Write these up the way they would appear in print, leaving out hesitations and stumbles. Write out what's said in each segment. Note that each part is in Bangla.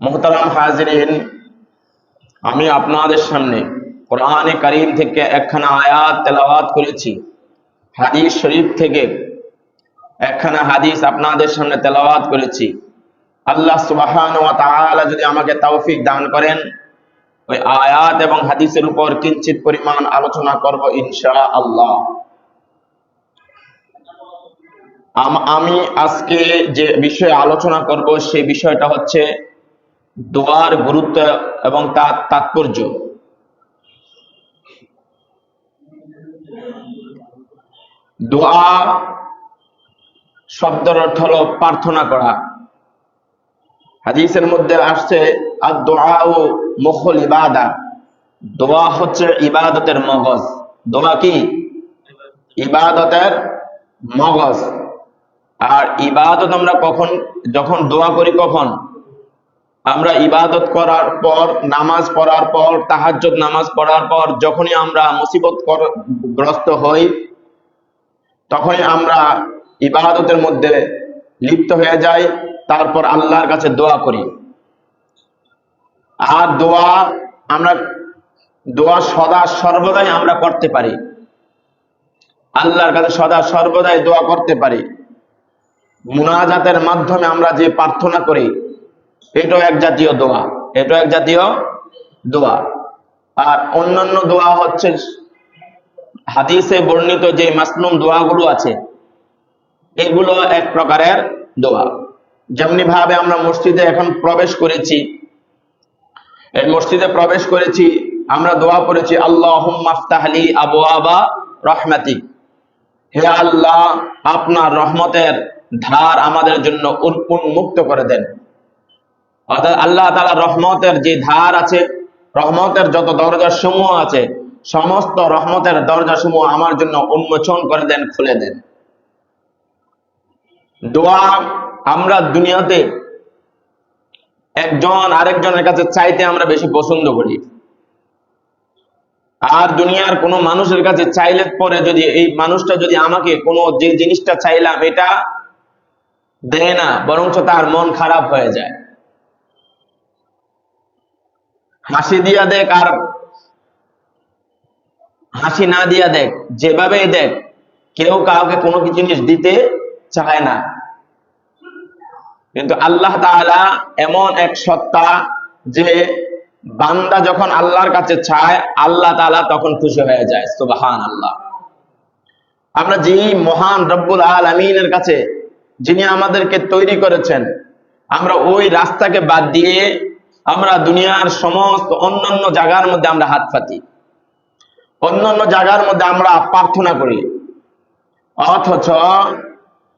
মুহতারাম হাজিরিন, আমি আপনাদের সামনে কোরআনে কারীম থেকে একখানা আয়াত তেলাওয়াত করেছি। হাদিস শরীফ থেকে একখানা হাদিস আপনাদের সামনে তেলাওয়াত করেছি। আল্লাহ সুবহানাহু ওয়া তাআলা যদি আমাকে তৌফিক দান করেন, ওই আয়াত এবং হাদিসের উপর কিঞ্চিত পরিমাণ আলোচনা করব ইনশাআল্লাহ। আমি আজকে যে বিষয়ে আলোচনা করব সেই বিষয়টা হচ্ছে দোয়ার গুরুত্ব এবং তার তাৎপর্য। দোয়া শব্দের অর্থ হলো প্রার্থনা করা। হাদিসের মধ্যে আসছে আদ-দুআউ মুখুল ইবাদা, দোয়া হচ্ছে ইবাদতের মগজ। দোয়া কি? ইবাদতের মগজ। আর ইবাদত আমরা যখন দোয়া করি কখন? আমরা ইবাদত করার পর, নামাজ পড়ার পর, তাহাজ্জুদ নামাজ পড়ার পর যখনই আমরা মুসিবত গ্রস্ত হই, তখনই আমরা ইবাদতের মধ্যে লিপ্ত হয়ে যাই। তারপর আল্লাহর কাছে দোয়া করি। আর দোয়া সদা সর্বদাই আমরা করতে পারি। আল্লাহর কাছে সদা সর্বদাই দোয়া করতে পারি। মুনাজাতের মাধ্যমে আমরা যে প্রার্থনা করি, এটাও এক জাতীয় দোয়া। এটাও এক জাতীয় দোয়া। আর অন্যান্য দোয়া হচ্ছে হাদিসে বর্ণিত যে মাসনুন দোয়াগুলো আছে, এগুলো এক প্রকারের দোয়া। যেমনি ভাবে আমরা মসজিদে এখন প্রবেশ করেছি, এই মসজিদে প্রবেশ করেছি, আমরা দোয়া করেছি আল্লাহুম্মা আফতাহলি আবওয়াবা রাহমাতিক, হে আল্লাহ আপনার রহমতের ধার আমাদের জন্য উন্মুক্ত করে দেন। অর্থাৎ আল্লাহ তাআলা রহমতের যে ধার আছে, রহমতের যত দরজা সমূহ আছে, সমস্ত রহমতের দরজা সমূহ আমার জন্য উন্মোচন করে দেন, খুলে দেন। দোয়া আমরা দুনিয়াতে একজন আরেকজনের কাছে চাইতে আমরা বেশি পছন্দ করি। আর দুনিয়ার কোনো মানুষের কাছে চাইলে পরে যদি এই মানুষটা যদি আমাকে কোনো যে জিনিসটা চাইলাম এটা দেয় না, বরঞ্চ তার মন খারাপ হয়ে যায়। হাসি দিয়া দেখ আর হাসি না দিয়া দেখ, যেভাবে দেখ, কেউ কাউকে কোনো জিনিস দিতে চায় না। কিন্তু আল্লাহ তাআলা এমন এক সত্তা যে বান্দা যখন আল্লাহর কাছে চায়, আল্লাহ তাআলা তখন খুশি হয়ে যায়। সুবহানাল্লাহ। আমরা যেই মহান রব্বুল আলামিনের কাছে, যিনি আমাদেরকে তৈরি করেছেন, আমরা ওই রাস্তাকে বাদ দিয়ে আমরা দুনিয়ার সমস্ত অন্যান্য জায়গার মধ্যে আমরা হাত পাতি, অন্যান্য জায়গার মধ্যে আমরা প্রার্থনা করি। অথচ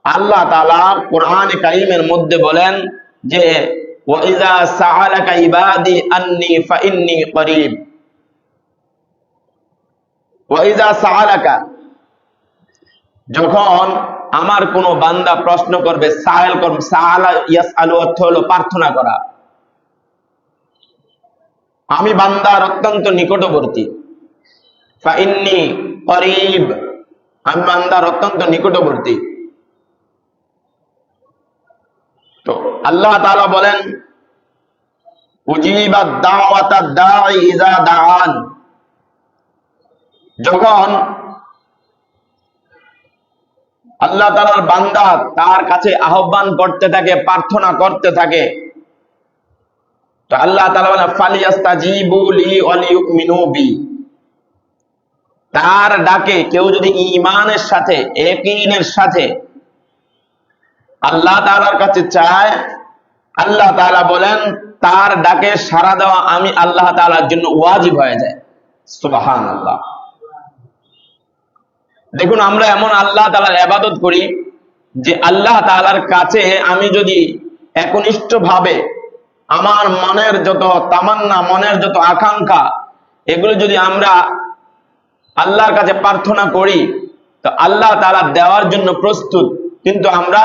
আল্লাহ তাআলা কোরআনে কারীমের মধ্যে বলেন যে ওয়াইযা সাআলাকা ইবাদি আন্নী ফাইন্নী করিব। ওয়াইযা সাআলাকা, যখন আমার কোন বান্দা প্রশ্ন করবে, সায়েল করবে, সাআলা ইয়াসআলু অর্থ হলো প্রার্থনা করা। আমি বান্দার অত্যন্ত নিকটবর্তী। ফাইন্নী করিব, আমি বান্দার অত্যন্ত নিকটবর্তী। তো আল্লাহ তাআলা বলেন উজিবাদ দাওয়াতাদ দাঈ ইযা দাআন, যখন আল্লাহ তাআলার বান্দা তার কাছে আহ্বান করতে থাকে, প্রার্থনা করতে থাকে, তো আল্লাহ তাআলা বলেন ফালিয়াস্তাজিবু লি ওয়া লিয়ুমিনু বি, তার ডাকে কেউ যদি ঈমানের সাথে, ইয়াকিনের সাথে আল্লাহ তাআলার কাছে চায়, আল্লাহ তাআলা বলেন তার ডাকে সাড়া দেওয়া আমি আল্লাহ তাআলার জন্য ওয়াজিব হয়ে যায়। সুবহানাল্লাহ। দেখুন, আমরা এমন আল্লাহ তাআলার ইবাদত করি যে আল্লাহ তাআলার কাছে আমি যদি একনিষ্ঠ ভাবে আমার মনের যত তামান্না, মনের যত আকাঙ্ক্ষা, এগুলো যদি আমরা আল্লাহর কাছে প্রার্থনা করি, তো আল্লাহ তাআলা দেওয়ার জন্য প্রস্তুত। কিন্তু আমরা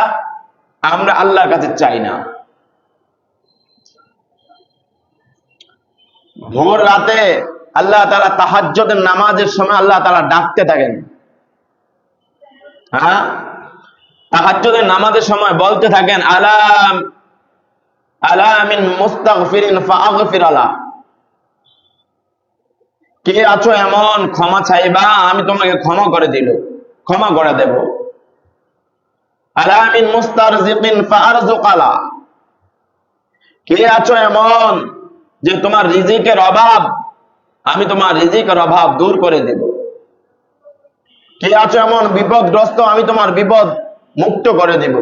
আল্লাহর কাছে চাই না। ভোর রাতে আল্লাহ তাআলা তাহাজ্জুদের নামাজের সময় আল্লাহ তাআলা ডাকতে থাকেন। হ্যাঁ, তাহাজ্জুদের নামাজের সময় বলতে থাকেন আলাম আলা মিন মুস্তাগফিরিন ফাআগফির আলা, কে আছো এমন ক্ষমা চাইবা, আমি তোমাকে ক্ষমা করে দেব। আলা মিন মুস্তারজিকিন ফাআরযুক আলা, কে আছো এমন যে তোমার রিজিকের অভাব, আমি তোমার রিজিকের অভাব দূর করে দেব। কে আছো এমন বিপদগ্রস্ত, আমি তোমার বিপদ মুক্ত করে দেব।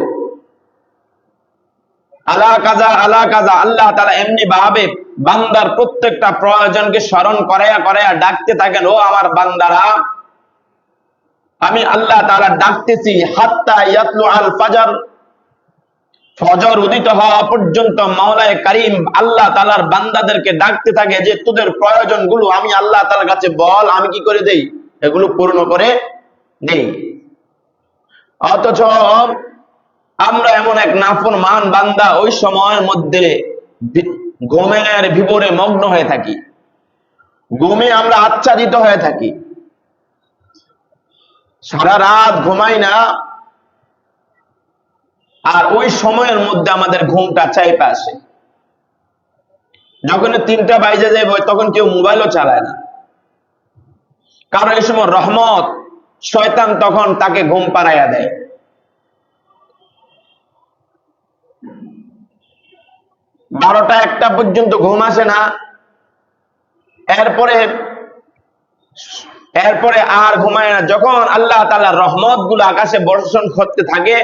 আলা কাজা আলা কাজা, আল্লাহ তাআলা এমনি ভাবে বান্দার প্রত্যেকটা প্রয়োজনকে স্মরণ করায়া ডাকতে থাকেন, ও আমার বান্দারা, আমি আল্লাহ তাআলা ডাকতেছি, হাত্তা ইয়াতলু আল ফাজর, ফজর উদিত হওয়া পর্যন্ত মাওলায়ে কারীম আল্লাহ তাআলার বান্দাদেরকে ডাকতে থাকে যে তোদের প্রয়োজনগুলো আমি আল্লাহ তাআলার কাছে বল, আমি কি করে দেই, এগুলো পূর্ণ করে দেই। অথচ আমরা এমন এক নাফরমান বান্দা, ওই সময়ের মধ্যে ঘুমের ভিতরে মগ্ন হয়ে থাকি, ঘুমে আমরা আচ্ছাদিত হয়ে থাকি, সারা রাত ঘুমাই না, আর ওই সময়ের মধ্যে আমাদের ঘুমটা চাইপে আসে। যখন 3টা বাজে যায় তখন কেউ মোবাইলও চালায় না, কারণ এই সময় রহমত শয়তান তখন তাকে ঘুম পাড়াইয়া দেয়। বারোটা 1টা পর্যন্ত ঘুম আসে না, এরপরে আর ঘুমায় না। যখন আল্লাহ তাআলার রহমত গুলো আকাশে বর্ষণ করতে থাকে,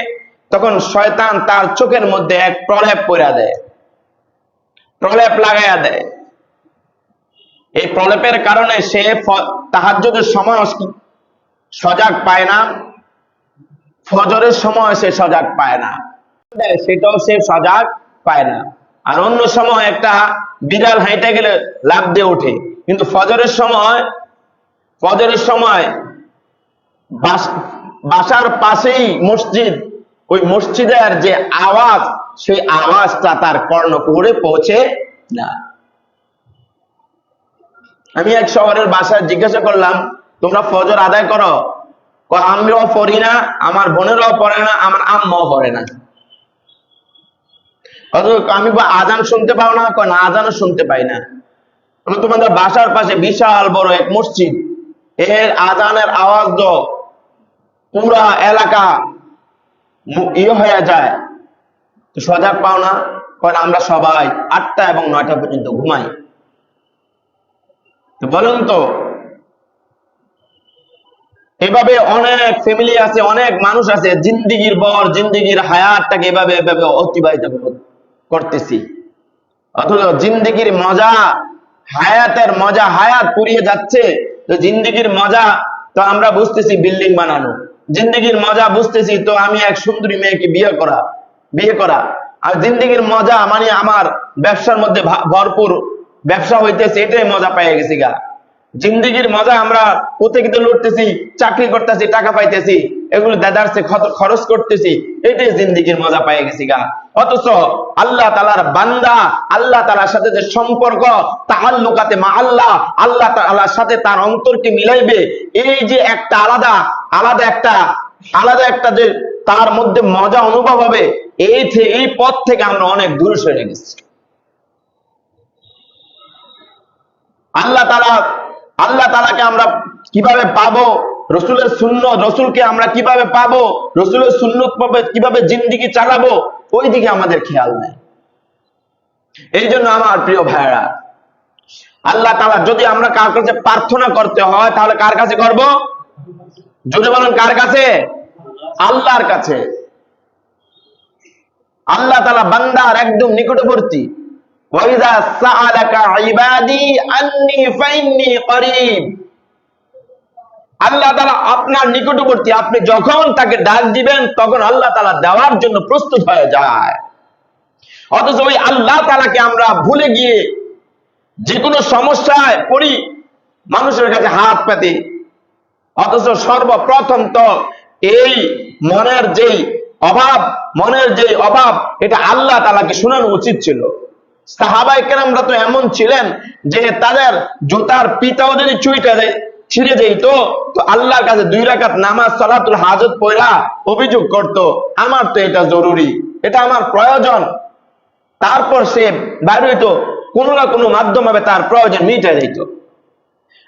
তখন শয়তান তার চোখের মধ্যে এক প্রলেপ পরিয়া দেয়, প্রলেপ লাগাইয়া দেয়। এই প্রলেপের কারণে সে তাহাজ্জুদের সময় সজাগ পায় না, ফজরের সময় সে সজাগ পায় না, সেটাও সে সজাগ পায় না। আর অন্য সময় একটা বিড়াল হাঁটে গেলে লাফ দিয়ে ওঠে, কিন্তু ফজরের সময় বাসার পাশেই মসজিদ, ওই মসজিদের যে আওয়াজ, সেই আওয়াজটা তার কর্ণকুহরে পৌঁছে না। আমি এক শহরের বাসায় জিজ্ঞাসা করলাম, তোমরা ফজর আদায় করো? আমরাও পড়ি না, আমার বোনেরাও পড়ে না, আমার আম্মাও পড়ে না। আমি আজান শুনতে পাও না? না, আজানও শুনতে পাই না। তোমাদের বাসার পাশে বিশাল বড় এক মসজিদ, এর আজানের আওয়াজ তো পুরা এলাকা হয়ে যায়, তো সজাগ পাও না? আমরা সবাই 8টা এবং 9টা পর্যন্ত ঘুমাই। তো বলুন তো, এভাবে অনেক ফ্যামিলি আছে, অনেক মানুষ আছে, জিন্দিগির হায়াতটাকে এভাবে অতিবাহিত করতেছি, অথচ জিন্দিগির মজা, হায়াতের মজা, হায়াত পুড়িয়ে যাচ্ছে। তো জিন্দিগির মজা তো আমরা বুঝতেছি বিল্ডিং বানানো, জিন্দিগির মজা বুঝতেছি তো আমি এক সুন্দরী মেয়েকে বিয়ে করা, আর জিন্দিগির মজা মানে আমার ব্যবসার মধ্যে ভরপুর ব্যবসা হইতেছে, এটাই মজা পেয়ে গেছি গা। জিন্দিগির মজা আমরা কোথায় লড়তেছি, চাকরি করতেছি, টাকা পাইতেছি, এগুলো দাদারসে খরচ করতেছি, এটাই জিন্দিগির মজা পেয়ে গেছি গা। অথচ আল্লাহ তাআলার বান্দা, আল্লাহ তাআলার সাথে যে সম্পর্ক, তাআল্লুকাতে মা আল্লাহ, আল্লাহ তাআলার সাথে তার অন্তরকে মিলাইবে, এই যে একটা আলাদা একটা যে তার মধ্যে মজা অনুভব হবে, এই পথ থেকে আমরা অনেক দূরে সরে গেছি। আল্লাহ তাআলাকে আমরা কিভাবে পাবো, রসুলকে আমরা কিভাবে পাবো, রসুলের সুন্নত পাবে কিভাবে জিন্দেগি চালাবো, ওই দিকে আমাদের খেয়াল নেই। এই জন্য আমার প্রিয় ভাইরা, আল্লাহ তাআলা যদি আমরা কার কাছে প্রার্থনা করতে হয়, তাহলে কার কাছে করব? জোরে বলেন, কার কাছে? আল্লাহর কাছে। আল্লাহ তাআলা বান্দার একদম নিকটবর্তী। ওয়াইযা সাআলাকা ইবাদি আন্নী ফাইন্নী করিব, আল্লাহ তাআলা আপনার নিকটবর্তী। আপনি যখন তাকে ডাক দিবেন, তখন আল্লাহ তাআলা দেওয়ার জন্য প্রস্তুত হয়ে যায়। অথচ ওই আল্লাহ তাআলাকে আমরা ভুলে গিয়ে যে কোনো সমস্যায় পড়ি, মানুষের কাছে হাত পাতি। অথচ সর্বপ্রথম তো এই মনের যেই অভাব, এটা আল্লাহ তাআলাকে শোনানো উচিত ছিল। সাহাবায়ে কেরামরা তো এমন ছিলেন যে তাদের জুতার পিতাও যদি ছিঁড়ে যেত, তো আল্লাহর কাছে 2 রাকাত নামাজ সালাতুল হাজত পড়া অভিযোগ করত, আমার তো এটা জরুরি, এটা আমার প্রয়োজন। তারপর সে বাইরে হইতো, কোনো না কোনো মাধ্যমে তার প্রয়োজন মিটে যেত।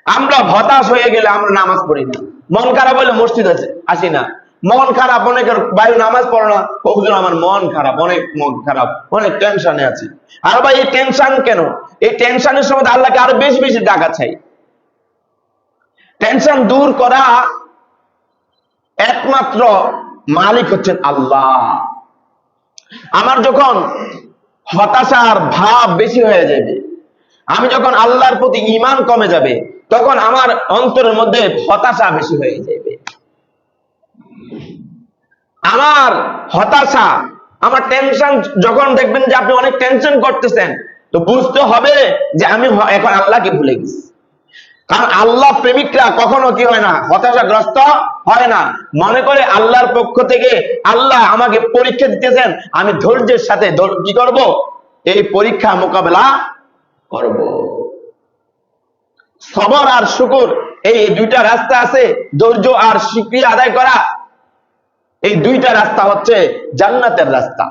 আমরা হতাশ হয়ে গেলে আমরা নামাজ পড়ি না, মন খারাপ হলে মসজিদ আসি না, মন খারাপ অনেকের বাইরে নামাজ পড়ো না, হুজুর আমার মন খারাপ, অনেক মন খারাপ, অনেক টেনশনে আছি। আর ভাই এই টেনশন কেন? এই টেনশনের সময় আল্লাহকে আরো বেশি বেশি ডাকা চাই। টেনশন দূর করা একমাত্র মালিক হচ্ছেন আল্লাহ। আমার যখন হতাশার ভাব বেশি হয়ে যাবে, আমি যখন আল্লাহর প্রতি ঈমান কমে যাবে, তখন আমার অন্তরের মধ্যে হতাশা বেশি হয়ে যাবে। আমার হতাশা, আমার টেনশন, যখন দেখবেন যে আপনি অনেক টেনশন করতেছেন, তো বুঝতে হবে যে আমি এখন আল্লাহকে ভুলে গেছি। কারণ আল্লাহ প্রেমিকরা কখনো কি হয় না, হতাশাগ্রস্ত হয় না। মনে করে আল্লাহর পক্ষ থেকে আল্লাহ আমাকে পরীক্ষা দিতেছেন, আমি ধৈর্যের সাথে কি করব, এই পরীক্ষা মোকাবেলা করব। সবর আর শুকর, এই দুইটা রাস্তা আছে। ধৈর্য আর শুকরিয়া আদায় করা, এই দুইটা রাস্তা হচ্ছে জান্নাতের রাস্তা।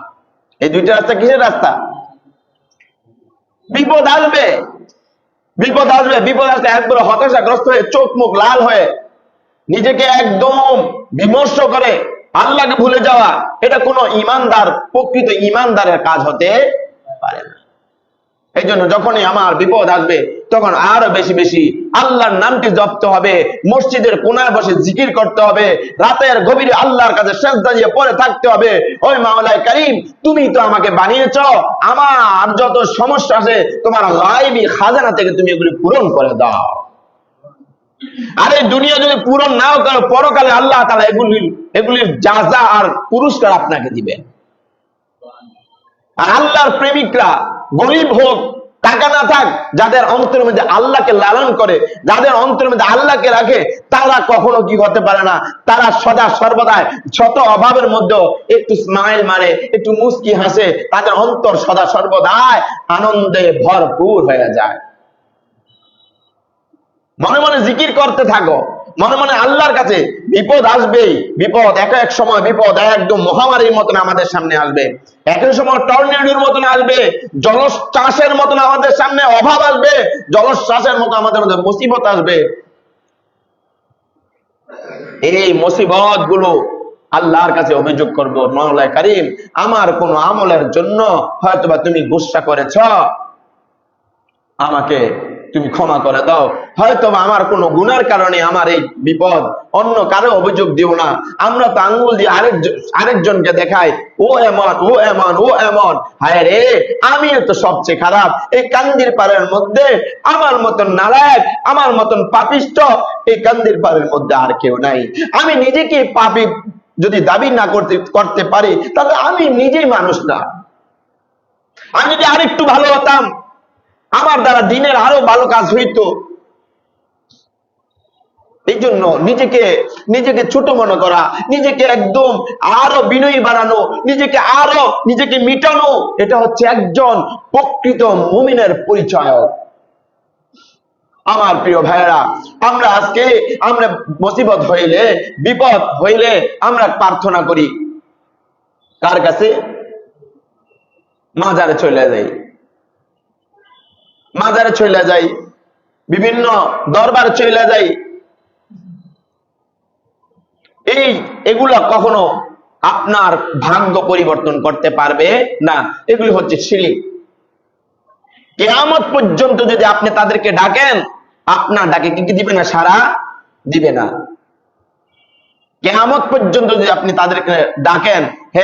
এই দুইটা রাস্তা কিসের রাস্তা? বিপদ আসবে, বিপদ আসবে, বিপদ আসলে একবার হতাশাগ্রস্ত হয়ে চোখ মুখ লাল হয়ে নিজেকে একদম বিমর্ষ করে আল্লাহকে ভুলে যাওয়া, এটা কোনো ইমানদার, প্রকৃত ইমানদারের কাজ হতে পারে না। এই জন্য যখনই আমার বিপদ আসবে, তখন আরো বেশি বেশি আল্লাহর নামটি জপতে হবে, মসজিদের কোনায় বসে জিকির করতে হবে, রাতের গভীরে আল্লাহর কাছে সেজদা দিয়ে পড়ে থাকতে হবে, ওই মাওলাই কারীম, তুমি তো আমাকে বানিয়েছো, আমার যত সমস্যা আছে তোমার গায়বী খাজানা থেকে তুমি এগুলি পূরণ করে দাও। আর এই দুনিয়া যদি পূরণ নাও করো, পরকালে আল্লাহ তাআলা এগুলির জাযা আর পুরস্কার আপনাকে দিবেন। আর আল্লাহর প্রেমিকরা গরিব হোক টাকা না থাক, যাদের অন্তরের মধ্যে আল্লাহকে লালন করে, যাদের অন্তরের মধ্যে আল্লাহকে রাখে, তারা কখনো কি হতে পারে না, তারা সদা সর্বদাই শত অভাবের মধ্যে একটু স্মাইল মারে, একটু মুস্কি হাসে, তাদের অন্তর সদা সর্বদাই আনন্দে ভরপুর হয়ে যায়। মনে মনে জিকির করতে থাকো, মনে মনে আল্লাহর কাছে। বিপদ আসবেই, বিপদ এক এক সময় বিপদ একদম মহামারীর মতন আমাদের সামনে আসবে, এক এক সময় টর্নেডোর মতন আসবে, জলোচ্ছ্বাসের মতন আমাদের সামনে অভাব আসবে, জলোচ্ছ্বাসের মতো আমাদের মধ্যে মুসিবত আসবে। এই মুসিবত গুলো আল্লাহর কাছে অভিযোগ করব, মাওলা কারীম, আমার কোন আমলের জন্য হয়তোবা তুমি গুসা করেছ, আমাকে তুমি ক্ষমা করে দাও। হয়তো আমার কোনো গুনার কারণে আমার এই বিপদ, অন্য কারো অভিযোগ দিও না। আমরা তো আঙ্গুল দিয়ে আরেকজনকে দেখাই, ও এমন, ও এমন, ও এমন। হায় রে, আমি তো সবচেয়ে খারাপ। এই কান্দির পাড়ের মধ্যে আমার মতন নালায়েক, আমার মতন পাপিষ্ঠ এই কান্দির পাড়ের মধ্যে আর কেউ নাই। আমি নিজেকে পাপী যদি দাবি না করতে পারি, তাহলে আমি নিজেই মানুষ না। আমি যদি আরেকটু ভালো হতাম, আমার দ্বারা দিনের আরো ভালো কাজ হইতো। এই জন্য নিজেকে ছোট মনে করা, নিজেকে একদম আরো বিনয়ী বানানো, নিজেকে মিটানো, এটা হচ্ছে একজন প্রকৃত মুমিনের পরিচয়। আমার প্রিয় ভাইয়েরা, আমরা মুসিবত হইলে, বিপদ হইলে আমরা প্রার্থনা করি কার কাছে? মাজারে চলে যাই, বিভিন্ন দরবারে চলে যাই। এগুলা কখনো আপনার ভাগ্য পরিবর্তন করতে পারবে না। এগুলি হচ্ছে শিরক। কিয়ামত পর্যন্ত যদি আপনি তাদেরকে ডাকেন, আপনার ডাকে কি দিবে না? সাড়া দিবে না। কিয়ামত পর্যন্ত যদি আপনি তাদেরকে ডাকেন, হে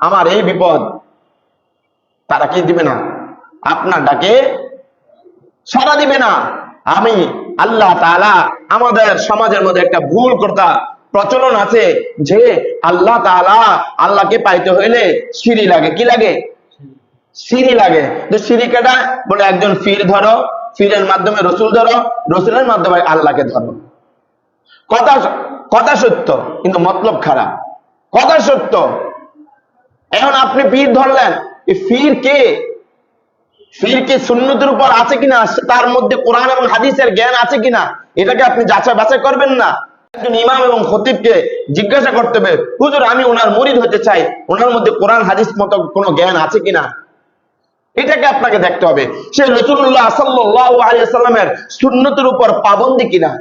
আমার এই বিপদ, তারা কি দিবে না? আপনার ডাকে সাড়া দিবে না। আমি আল্লাহ তাআলা, আমাদের সমাজের মধ্যে একটা ভুল কথা প্রচলন আছে যে আল্লাহ তাআলা, আল্লাহকে পাইতে হইলে সিঁড়ি লাগে। কি লাগে? সিঁড়ি লাগে। তো সিঁড়ি কেটা? বলে একজন পীর ধরো, পীরের মাধ্যমে রসুল ধরো, রসুলের মাধ্যমে আল্লাহকে ধরো। কথা সত্য, কিন্তু মতলব খারাপ। কথা সত্য। এখন আপনি পীর ধরলেন, এই পীর কে? পীর কি সুন্নতের উপর আছে কিনা, তার মধ্যে কোরআন এবং হাদিসের জ্ঞান আছে কিনা, এটাকে আপনি যাচাই বাছাই করবেন না। একজন ইমাম এবং খতিবকে জিজ্ঞাসা করতে হবে, হুজুর আমি ওনার মুরিদ হতে চাই, ওনার মধ্যে কোরআন হাদিস মতো কোনো জ্ঞান আছে কিনা। এটাকে আপনাকে দেখতে হবে সে রাসূলুল্লাহ সাল্লাল্লাহু আলাইহি ওয়াসাল্লামের সুন্নতের উপর পাবন্দি কিনা।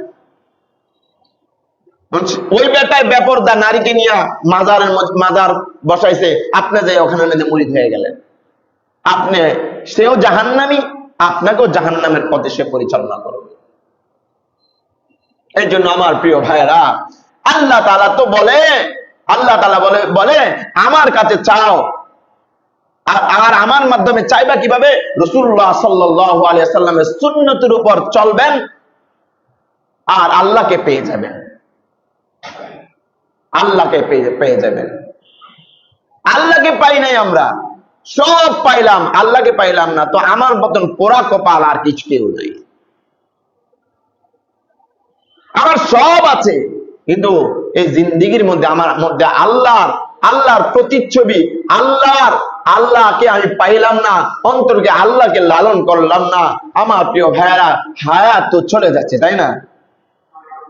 ওই বেটায় বেপরদা নারীকে নিয়ে মাজার বসাইছে, আপনি যে ওখানে মুরিদ হয়ে গেলেন, আপনি সেও জাহান্নামী, আপনাকেও জাহান্নামের পথে সে পরিচালনা করবে। এই জন্য আমার প্রিয় ভাইরা, আল্লাহ তাআলা তো বলে, আল্লাহ তাআলা বলে আমার কাছে চাও, আর আমার মাধ্যমে চাইবা কিভাবে? রাসূলুল্লাহ সাল্লাল্লাহু আলাইহি ওয়াসাল্লামের সুন্নতের উপর চলবেন আর আল্লাহকে পেয়ে যাবেন, আল্লাহকে পেয়ে যাবেন। আল্লাহকে পাই নাই, আমরা সব পাইলাম, আল্লাহকে পাইলাম না, তো আমার মতন পোড়া কপাল আর কিছু কেউ নাই। আমার সব আছে, কিন্তু এই জিন্দেগির মধ্যে আমার মধ্যে আল্লাহর প্রতিচ্ছবি, আল্লাহকে আমি পাইলাম না, অন্তরকে আল্লাহকে লালন করলাম না। আমার প্রিয় ভাইয়েরা, হায়াত তো চলে যাচ্ছে, তাই না?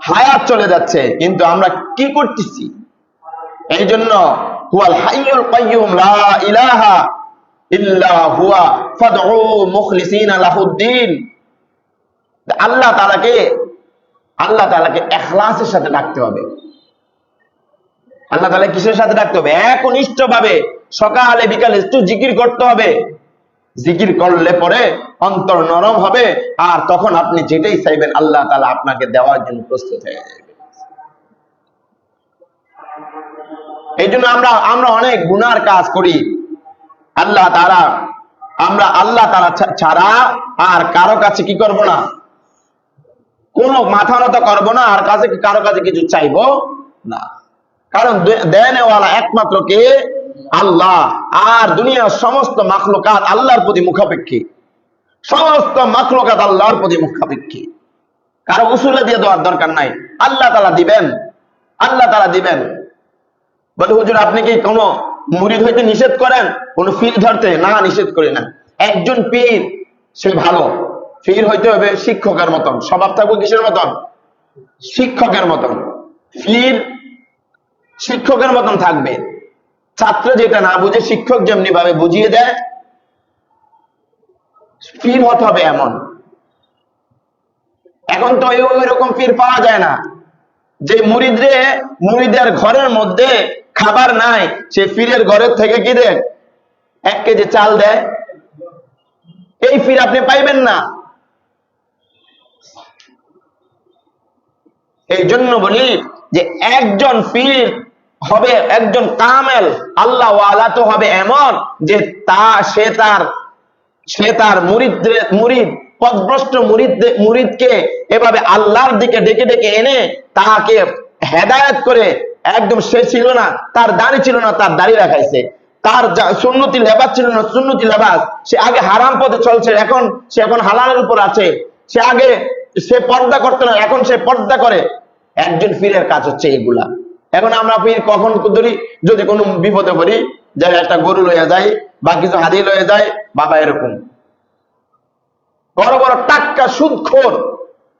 হায়াত চলে যাচ্ছে, কিন্তু আমরা কি করতেছি? এই জন্য হুয়াল হাইয়ুল কাইয়্যুম লা ইলাহা ইল্লা হুয়া ফাদউ মুখলিসিনা লাহুদ্দিন। আল্লাহ তাআলাকে ইখলাসের সাথে ডাকতে হবে। আল্লাহ তাআলা কিসের সাথে ডাকতে হবে? একনিষ্ঠভাবে সকালে বিকালে একটু জিকির করতে হবে। জিকির করলে পরে অন্তর নরম হবে, আর তখন আপনি যেটাই চাইবেন আল্লাহ তাআলা আপনাকে দেওয়ার জন্য প্রস্তুত হয়ে যাবে। এই জন্য আমরা অনেক গুনার কাজ করি। আল্লাহ তাআলা ছাড়া আর কারো কাছে কি করব না, কোন মাথা নত করবো না, আর কারো কাছে কিছু চাইবো না। কারণ দেনেওয়ালা একমাত্র কে? আল্লাহ। আর দুনিয়ার সমস্ত মাখলুকাত আল্লাহর প্রতি মুখাপেক্ষী, সমস্ত মাখলুকাত আল্লাহর প্রতি মুখাপেক্ষী। কারো উসুলে দিয়ে দেওয়ার দরকার নাই, আল্লাহ তাআলা দিবেন, আল্লাহ তাআলা দিবেন। বলে হুজুর আপনি কি কোনো মুরিদ হইতে নিষেধ করেন, কোন পীর ধরতে? না, নিষেধ করি না। একজন পীর সে ভালো পীর হইতে হবে শিক্ষকের মতন, স্বভাব থাকবে কিসের মতন? শিক্ষকের মতন। পীর শিক্ষকের মতন থাকবে, ছাত্র যেটা না বুঝে শিক্ষক যেমনি ভাবে বুঝিয়ে দেয়, পীর হতে হবে এমন। এখন তো ওই রকম পীর পাওয়া যায় না, যে মুরিদের ঘরের মধ্যে খাবার নাই, সে পীরের ঘরের থেকে কি দেয়? 1 কেজি চাল দেয়। এই পীর আপনি পাইবেন না। এই জন্য বলি যে একজন পীর হবে, একজন কামেল আল্লাহ ওয়ালা তো হবে এমন যে সে তার মুরিদ পথভ্রষ্ট মুরিদকে এভাবে আল্লাহর দিকে ডেকে ডেকে এনে তাকে হেদায়েত করে, একদম সে ছিল না, তার দাড়ি ছিল না, তার দাড়ি রাখাইছে, তার সুন্নতি লেবাস ছিল না, সুন্নতি লেবাস, সে আগে হারাম পথে চলছে, সে এখন হালালের উপর আছে, সে পর্দা করতে না, এখন সে পর্দা করে। একজন পীরের কাজ হচ্ছে এগুলা। এখন আমরা পীর কখন ধরি? যদি কোনো বিপদে পড়ি, যে একটা গরু লইয়া যায় বা কিছু হাদিয়া লইয়া যায়, বাবা এরকম বড় বড় টাক্কা সুদখোর,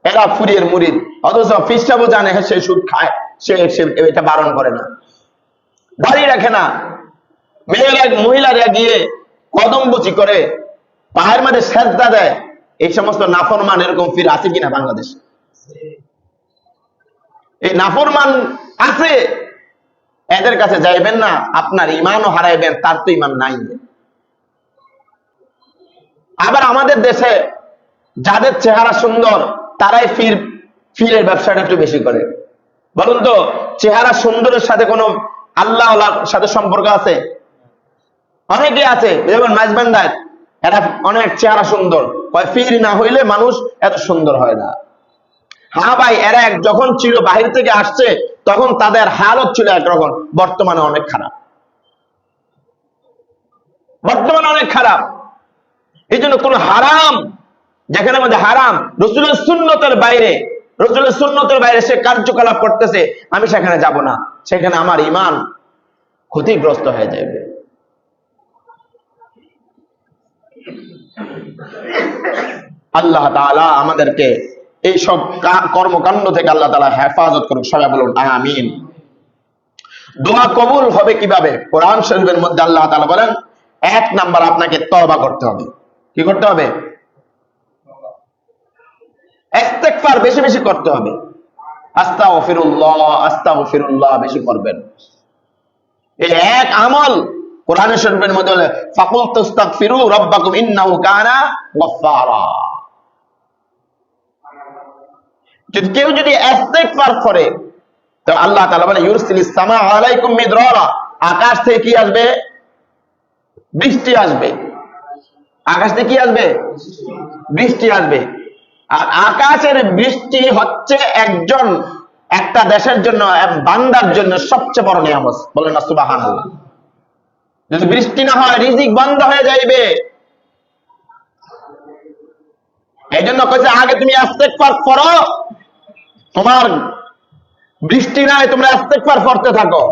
এরা পীরের মুরিদ। অথচ পীর সাহেব জানে সে সুদ খায়, সে এটা বারণ করে না, দাঁড়িয়ে রাখে না। মহিলারা গিয়ে কদমবুচি করে, পায়ের মাঝে সেজদা দেয়। এই সমস্ত নাফরমান এরকম পীর আছে কিনা বাংলাদেশে? এই নাফরমান আছে, এদের কাছে যাইবেন না, আপনার ইমানও হারাইবেন, তার তো ইমান নাই। আবার আমাদের দেশে যাদের চেহারা সুন্দর তারাই পীরের ব্যবসাটা একটু বেশি করে। বলুন তো, চেহারা সুন্দরের সাথে কোনো আল্লাহর সাথে সম্পর্ক আছে? অনেকে আছে, যেমন মাইজবান্ডায়, এরা অনেক চেহারা সুন্দর, পীর না হইলে মানুষ এত সুন্দর হয় না। হ্যাঁ ভাই, এরা যখন ছিল বাহির থেকে আসছে তখন তাদের হালত ছিল একরকম, বর্তমানে অনেক খারাপ, বর্তমানে অনেক খারাপ। এই জন্য কোন হারাম, যেখানে মধ্যে হারাম, রাসূলের সুন্নতের বাইরে সে কার্যকলাপ করতেছে, আমি সেখানে যাব না, সেখানে আমার ঈমান ক্ষতিগ্রস্ত হয়ে যাবে। আল্লাহ তাআলা আমাদেরকে এই সব কর্মকাণ্ড থেকে আল্লাহ তাআলা হেফাজত করুক। সবাই বলুন আমিন। দোয়া কবুল হবে কিভাবে? কোরআন শরীফের মধ্যে আল্লাহ তাআলা বলেন, 1 নাম্বার আপনাকে তওবা করতে হবে। কি করতে হবে? ইস্তেগফার বেশি বেশি করতে হবে। আস্তাগফিরুল্লাহ আস্তাগফিরুল্লাহ বেশি করবেন। এই এক আমল কোরআন শরীফের মধ্যে বলে ফাকুল তাস্তাগফিরু রাব্বাকুম ইন্নাহু কানা গাফফারা। যদি কেউ যদি ইস্তেগফার করে তো আল্লাহ তাআলা বলে ইউরসিলিস সামা আলাইকুম মিদরারা, আকাশ থেকে কি আসবে? বৃষ্টি আসবে। আকাশ থেকে কি আসবে? বৃষ্টি আসবে। আর আকাশের বৃষ্টি হচ্ছে একটা দেশের জন্য, বান্দার জন্য সবচেয়ে বড় নিয়ামত। বলেন না সুবহানাল্লাহ। যদি বৃষ্টি না হয় রিজিক বন্ধ হয়ে যাইবে। এই জন্য কইছে আগে তুমি ইস্তেগফার করো, তোমার বৃষ্টি নাই তোমরা ইস্তেগফার করতে থাকো।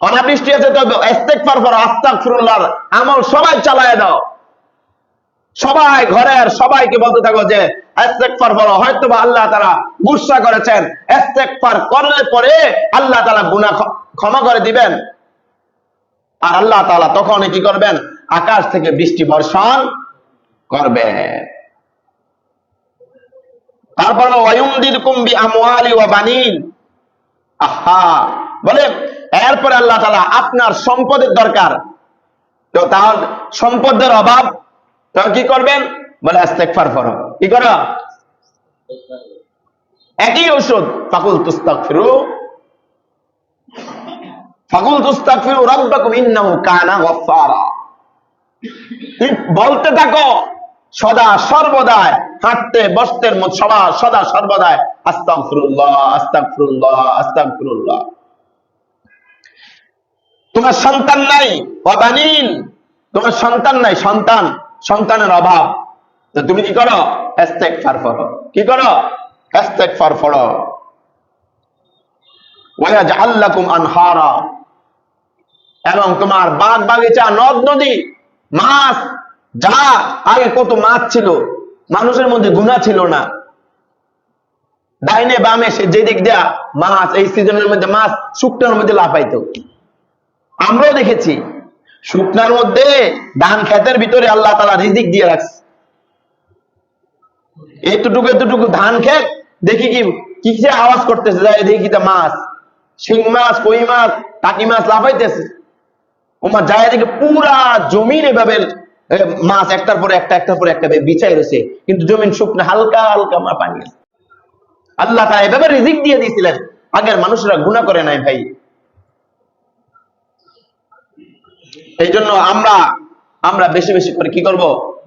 অনাবৃষ্টি আছে তো ইস্তেগফার করো, আস্তাগফিরুল্লাহ আমল সবাই চালায় দাও। সবাই ঘরের সবাইকে বলতে থাকো যে ইস্তেগফার করো। হয়তো বা আল্লাহ তাআলা গুসা করেছেন, ইস্তেগফার করলে পরে আল্লাহ তাআলা গুনাহ ক্ষমা করে দিবেন। আর আল্লাহ তাআলা তখন কি করবেন? আকাশ থেকে বৃষ্টি বর্ষণ করবেন। তারপর ওয়ায়ুমদিদকুম বিআমওয়ালি ওয়া বানিন। আহা, বলে এরপরে আল্লাহ তাআলা আপনার সম্পদের দরকার, তো তার সম্পদের অভাব, তখন কি করবেন? বলে ইস্তেগফার করো। কি করো? একই ঔষধ। ফাকুল তুস্তাগফিরু রাব্বাকুম ইন্নাহু কানা গাফফারা। তুমি বলতে থাকো সদা সর্বদাই, হাঁটতে বসতে সদা সর্বদাই আস্তাগফিরুল্লাহ আস্তাগফিরুল্লাহ আস্তাগফিরুল্লাহ। তোমার সন্তান নাই, ওয়াবানিন, তোমার সন্তান নাই, সন্তানের অভাব, তো তুমি কি করো? ইস্তেগফার করো। কি করো? ইস্তেগফার করো। ওয়ায়াজআল লাকুম আনহারা, এবং তোমার বাগ বাগিচা, নদ নদী, মাছ, যা আগে কত মাছ ছিল, মানুষের মধ্যে গুনাহ ছিল না, ডাইনে বামে সে যেদিক দেয়া মাছ, এই সিজনের মধ্যে মাছ শুকনার মধ্যে লাফাইতো। আমরাও দেখেছি শুকনার মধ্যে ধান ক্ষেতের ভিতরে আল্লাহ তাআলা রিজিক দিয়ে রাখছে। এতটুকু ধান ক্ষেত দেখি কি যে আওয়াজ করতেছে, যায় দেখি তা মাছ, শিং মাছ, কই মাছ, টাকি মাছ লাফাইতেছে। ওমা যায় দেখে পুরা জমিন এভাবে মাছ একটার পরে একটা বিছাই রয়েছে, কিন্তু জমিন শুকনো, হালকা হালকা পানি আছে। আল্লাহ তাআলা এভাবে রিজিক দিয়ে দিয়েছিলেন। আগের মানুষরা গুনাহ করে নাই ভাই। এই জন্য আমরা বেশি বেশি করে কি করব?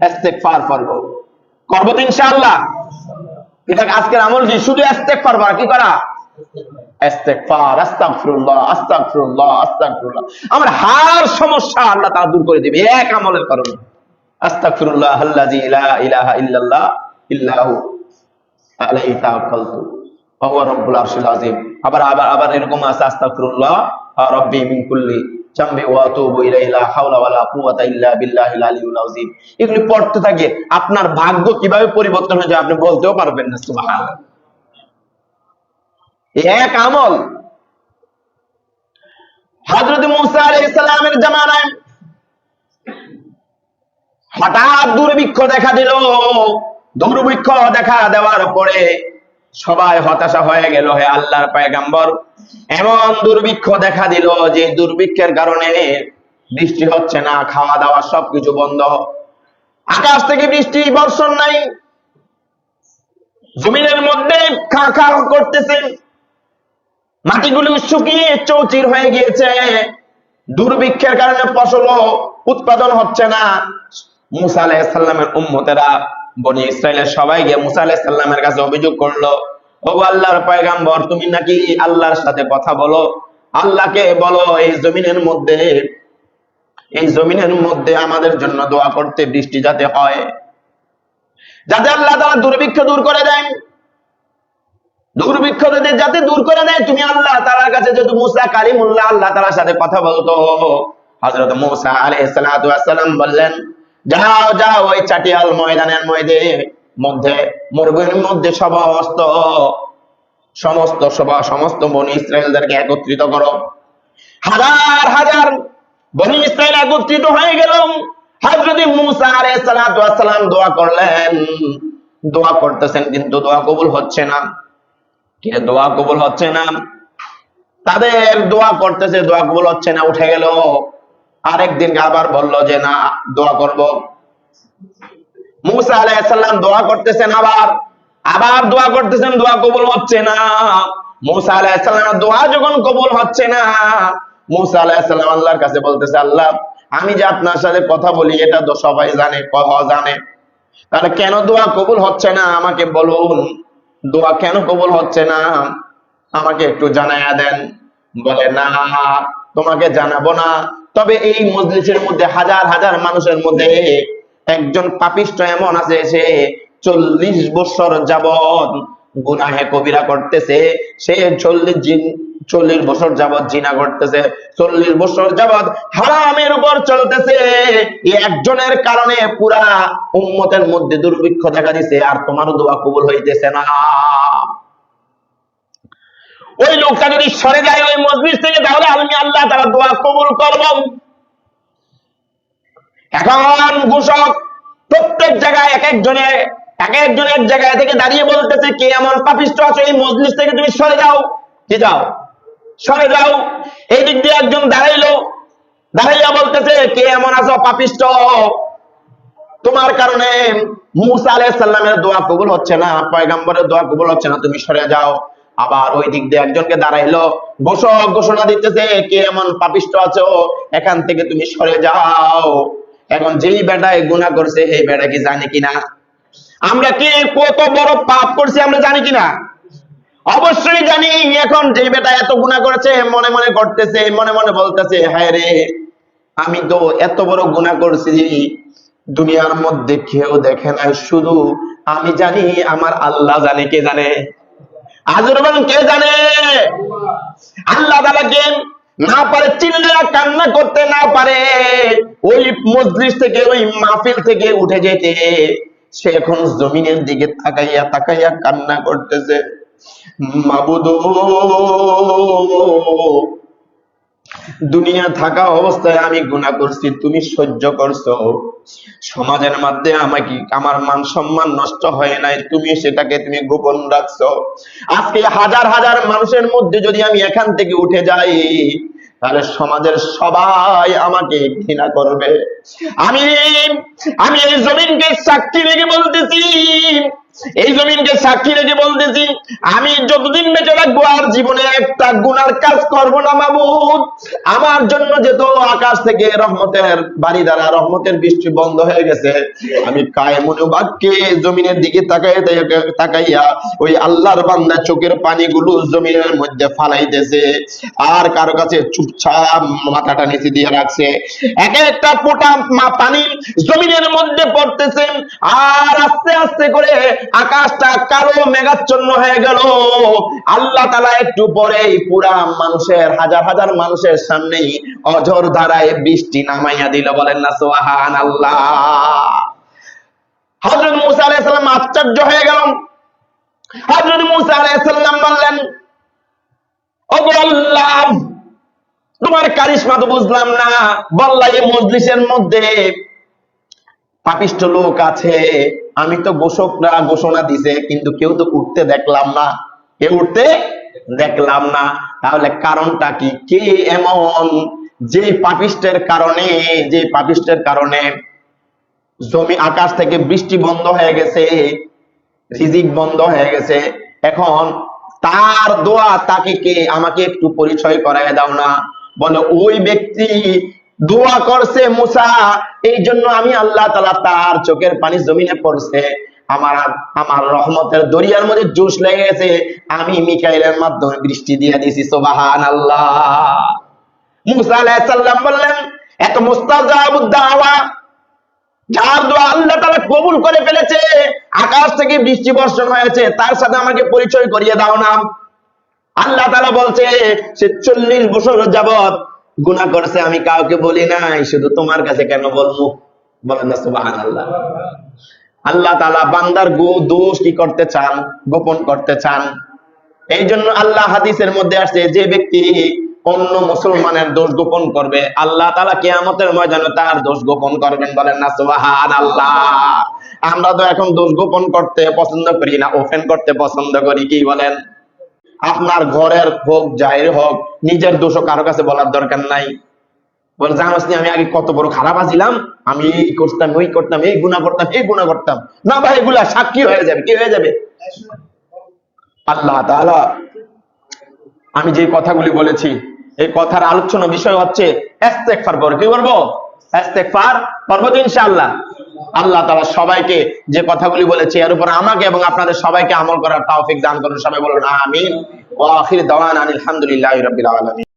ইস্তেগফার করব তো ইনশাআল্লাহ। এটা আজকের আমল কি? শুধু ইস্তেগফার করা। কি করা? ইস্তেগফার, আস্তাগফিরুল্লাহ আস্তাগফিরুল্লাহ আস্তাগফিরুল্লাহ। আমার হার সমস্যা আল্লাহ তাআলা দূর করে দিবে এক আমলের কারণে। আস্তাগফিরুল্লাহ আল্লাযী লা ইলাহা ইল্লাল্লাহ ইল্লাহু আলাইহি তাওয়াক্কালতু ওয়া হুয়া রাব্বুল আরশিল আযীম। আবার এরকম আছে আস্তাগফিরুল্লাহ রাব্বি মিন কুল্লি জামবি ওয়া আতুবু ইলাইহি লা হাওলা ওয়ালা কুওয়াতা ইল্লা বিল্লাহিল আলিয়্যিল আযীম। এগুলি পড়তে থাকে, আপনার ভাগ্য কিভাবে পরিবর্তন হয়ে যায় আপনি বলতেও পারবেন না। সুবহানাল্লাহ। এক আমল। হযরত মূসা আলাইহিস সালামের জামানায় হঠাৎ দুর্ভিক্ষ দেখা দিল। দুর্ভিক্ষ দেখা দেওয়ার পরে সবাই হতাশা হয়ে গেল। হে আল্লাহর পয়গম্বর, এমন দুর্ভিক্ষ দেখা দিল যে দুর্ভিক্ষের কারণে বৃষ্টি হচ্ছে না, খাওয়া দাওয়া সবকিছু বন্ধ, আকাশ থেকে বৃষ্টি বর্ষণ নাই, জমিনের মধ্যে খা খা করতেছে, মাটিগুলো শুকিয়ে চৌচির হয়ে গিয়েছে, দুর্ভিক্ষের কারণে ফসল উৎপাদন হচ্ছে না। মূসা আলাইহিস সালামের উম্মতেরা, বনি ইসরাইলের সবাই গিয়ে মূসা আলাইহিস সালামের কাছে অভিযোগ করলো, ওগো আল্লাহর পয়গম্বর, তুমি নাকি আল্লাহর সাথে কথা বলো, আল্লাহকে বলো এই জমিনের মধ্যে আমাদের জন্য দোয়া করতে, বৃষ্টি যাতে হয়, যাতে আল্লাহ তাআলা দুর্ভিক্ষ দূর করে দেন। দুর্ভিক্ষ যাতে দূর করে দেয়, তুমি আল্লাহ তাআলার কাছে, যেহেতু মূসা কালিমুল্লাহ, আল্লাহ তাআলার সাথে কথা বলতো, হযরত মূসা আলাইহিস সালাতু ওয়াস সালাম বললেন, যাও ওই চাটিয়াল ময়দানের মধ্যে মরুভূমির মধ্যে সমস্ত বনি ইসরায়েলদেরকে একত্রিত করো। হাজার হাজার বনি ইসরায়েল একত্রিত হয়ে গেল। হযরত মূসা আলাইহিস সালাতু ওয়াস সালাম দোয়া করলেন, দোয়া করতেছেন কিন্তু দোয়া কবুল হচ্ছে না। কে দোয়া কবুল হচ্ছে না? তাদের দোয়া করতেছে, দোয়া কবুল হচ্ছে না, উঠে গেল। আরেকদিন আবার বলল যে না, দোয়া করব। মূসা আলাইহিস সালাম দোয়া করতেছেন, আবার আবার দোয়া করতেছেন, দোয়া কবুল হচ্ছে না। মূসা আলাইহিস সালামের দোয়া যখন কবুল হচ্ছে না, মূসা আলাইহিস সালাম আল্লাহর কাছে বলতেছে, আল্লাহ আমি যে আপনার সাথে কথা বলি এটা তো সবাই জানে, জানে, তাহলে কেন দোয়া কবুল হচ্ছে না আমাকে বলুন, দোয়া কেন কবুল হচ্ছে না আমাকে একটু জানায়া দেন। বলে না, তোমাকে জানাবো না, তবে এই মজলিসের মধ্যে হাজার হাজার মানুষের মধ্যে একজন পাপিষ্ঠ এমন আছে, সে 40 বছর যাবত গুনাহে কবিরা করতেছে, সে 40 বছর যাবত জিনা করতেছে, 40 বছর যাবত হারামের উপর চলতেছে। এই একজনের কারণে পুরা উম্মতের মধ্যে দুর্ভিক্ষ দেখা দিছে, আর তোমার দোয়া কবুল হইতেছে না। ওই লোকটা যদি সরে যায় ওই মজলিস থেকে, তাহলে আমি আল্লাহ তাআলা দোয়া কবুল করব। এখন ঘোষক প্রত্যেক জায়গায় এক একজনের জায়গায় থেকে দাঁড়িয়ে বলতেছে, কে এমন পাপিষ্ঠ আছে এই মজলিস থেকে তুমি সরে যাও, কি যাও, সরে যাও। এই দিক দিয়ে একজন দাঁড়াইলো, দাঁড়াইয়া বলতেছে, কে এমন আছো পাপিষ্ঠ, তোমার কারণে মূসা আলাইহিস সালামের দোয়া কবুল হচ্ছে না, পয়গম্বরের দোয়া কবুল হচ্ছে না, তুমি সরে যাও। আবার ওই দিক দিয়ে একজনকে দাঁড়াইলো, ঘোষণা দিতেছে, কে এমন পাপিষ্ঠ আছো, এখান থেকে তুমি সরে যাও। এখন যেই বেটায় গুনাহ করছে, এই বেটা কি জানে কিনা আমরা কি কত বড় পাপ করছি, আমরা জানি কিনা? অবশ্যই জানি। এখন যে বেটা এত গুনাহ করেছে, মনে মনে করতেছে, মনে মনে বলতেছে, হায় রে, আমি তো এত বড় গুনাহ করছি, দুনিয়ার মধ্যে কেউ দেখে নাই, শুধু আমি জানি, আমার আল্লাহ জানে। কে জানে? আজরবান কে জানে? আল্লাহ তাআলাকে না পারে চিল্লা কান্না করতে, না পারে ওই মজলিস থেকে, ওই মাহফিল থেকে উঠে যেতে। সে এখন জমিনের দিকে তাকাইয়া তাকাইয়া কান্না করতেছে, মাবুদ, দুনিয়া থাকা অবস্থায় আমি গুনাহ করছি, তুমি সহ্য করছো, সমাজের মধ্যে আমাকে, আমার মান সম্মান নষ্ট হয় নাই, তুমি সেটাকে তুমি গোপন রাখছো। আজকে হাজার হাজার মানুষের মধ্যে যদি আমি এখান থেকে উঠে যাই, তাহলে সমাজের সবাই আমাকে ঘৃণা করবে। আমি আমি এই জমিনকে সাক্ষী রেখে বলতেছি, এই জমিনকে সাক্ষী রেখে বলতেছি, আমি যতদিন বেঁচে থাকবো আর জীবনে একটা গুনার কাজ করব না মাবুদ। আমার জন্য যেহেতু আকাশ থেকে রহমতের বাড়ি দ্বারা রহমতের বৃষ্টি বন্ধ হয়ে গেছে, আমি কায়েমুন বাক্যে জমিনের দিকে তাকাইয়া ওই আল্লাহর বান্দা চোখের পানিগুলো জমিনের মধ্যে ফালাইতেছে, আর কারো কাছে চুপচাপ মাথাটা নিচে দিয়ে রাখছে। এক একটা ফোঁটা পানি জমিনের মধ্যে পড়তেছে, আর আস্তে আস্তে করে আকাশটা কালো মেঘাচ্ছন্ন হয়ে গেল। আল্লাহ তাআলা একটু পরেই পুরা মানুষের, হাজার হাজার মানুষের সামনেই অঝোর ধারায় বৃষ্টি নামাইয়া দিল। বলেন না সুবহানাল্লাহ। হযরত মূসা আলাইহিস সালাম আশ্চর্য হয়ে গেল। হযরত মূসা আলাইহিস সালাম বললেন, ওগো আল্লাহ, তোমার কারিশমা তো বুঝলাম না। বললা এই মজলিসের মধ্যে পাপিষ্ঠ লোক আছে, আমি তো ঘোষকরা ঘোষণা দিছে, কিন্তু কেউ তো উঠতে দেখলাম না, কেউ উঠতে দেখলাম না। তাহলে কারণটা কি? কে এমন যে পাপিষ্টের কারণে, যে পাপিষ্টের কারণে জমি, আকাশ থেকে বৃষ্টি বন্ধ হয়ে গেছে, রিজিক বন্ধ হয়ে গেছে, এখন তার দোয়া, তাকে কে, আমাকে একটু পরিচয় করায় দাও না। বলে ওই ব্যক্তি দোয়া করছে মূসা, এই জন্য আমি আল্লাহ তাআলা তার চোখের পানি জমিনে পড়ছে, আমার রহমতের দরিয়ার মধ্যে জোশ লেগে গেছে, আমি মিকাইলের মাধ্যমে বৃষ্টি দিয়ে দিছি। সুবহানাল্লাহ। মূসা আলাইহিস সালাম বললেন, এত মুস্তাজাবুদ দাওয়া, যার দোয়া আল্লাহ তাআলা কবুল করে ফেলেছে, আকাশ থেকে বৃষ্টি বর্ষণ হয়েছে, তার সাথে আমাকে পরিচয় করিয়ে দাও না। আল্লাহ তাআলা বলছে, সে 40 বছর যাবত গুনাহ করছে, আমি কাউকে বলি নাই, শুধু তোমার কাছে কেন বলবো? বলেন না সুবহানাল্লাহ। আল্লাহ তাআলা বান্দার দোষ কি করতে চান? গোপন করতে চান। এই জন্য আল্লাহ হাদিসের মধ্যে আসছে, যে ব্যক্তি অন্য মুসলমানের দোষ গোপন করবে, আল্লাহ তাআলা কিয়ামতের ময়দানে তার দোষ গোপন করবেন। বলেন না সুবহানাল্লাহ। আমরা তো এখন দোষ গোপন করতে পছন্দ করি না, ওপেন করতে পছন্দ করি। কি বলেন? আপনার ঘরের হোক জাহির হোক, নিজের দোষও কারো কাছে বলার দরকার নাই। বলে জানোস নি আমি আগে কত বড় খারাপ আছিলাম, আমি এই করতাম ওই করতাম, এই গুনাহ করতাম এই গুনাহ করতাম। না ভাই, এগুলা সাক্ষী হয়ে যাবে। কি হয়ে যাবে? আল্লাহ তাআলা আমি যে কথাগুলি বলেছি, এই কথার আলোচনা বিষয় হচ্ছে ইস্তেগফার করব। কি করব? ইস্তেগফার করব তো ইনশাআল্লাহ। আল্লাহ তাআলা সবাইকে যে কথাগুলি বলেছে এর উপর আমাকে এবং আপনাদের সবাইকে আমল করার তৌফিক দান করুন। সবাই বলুন আমিন। ওয়া আখির দাওয়ানা আলহামদুলিল্লাহি রাব্বিল আলামিন।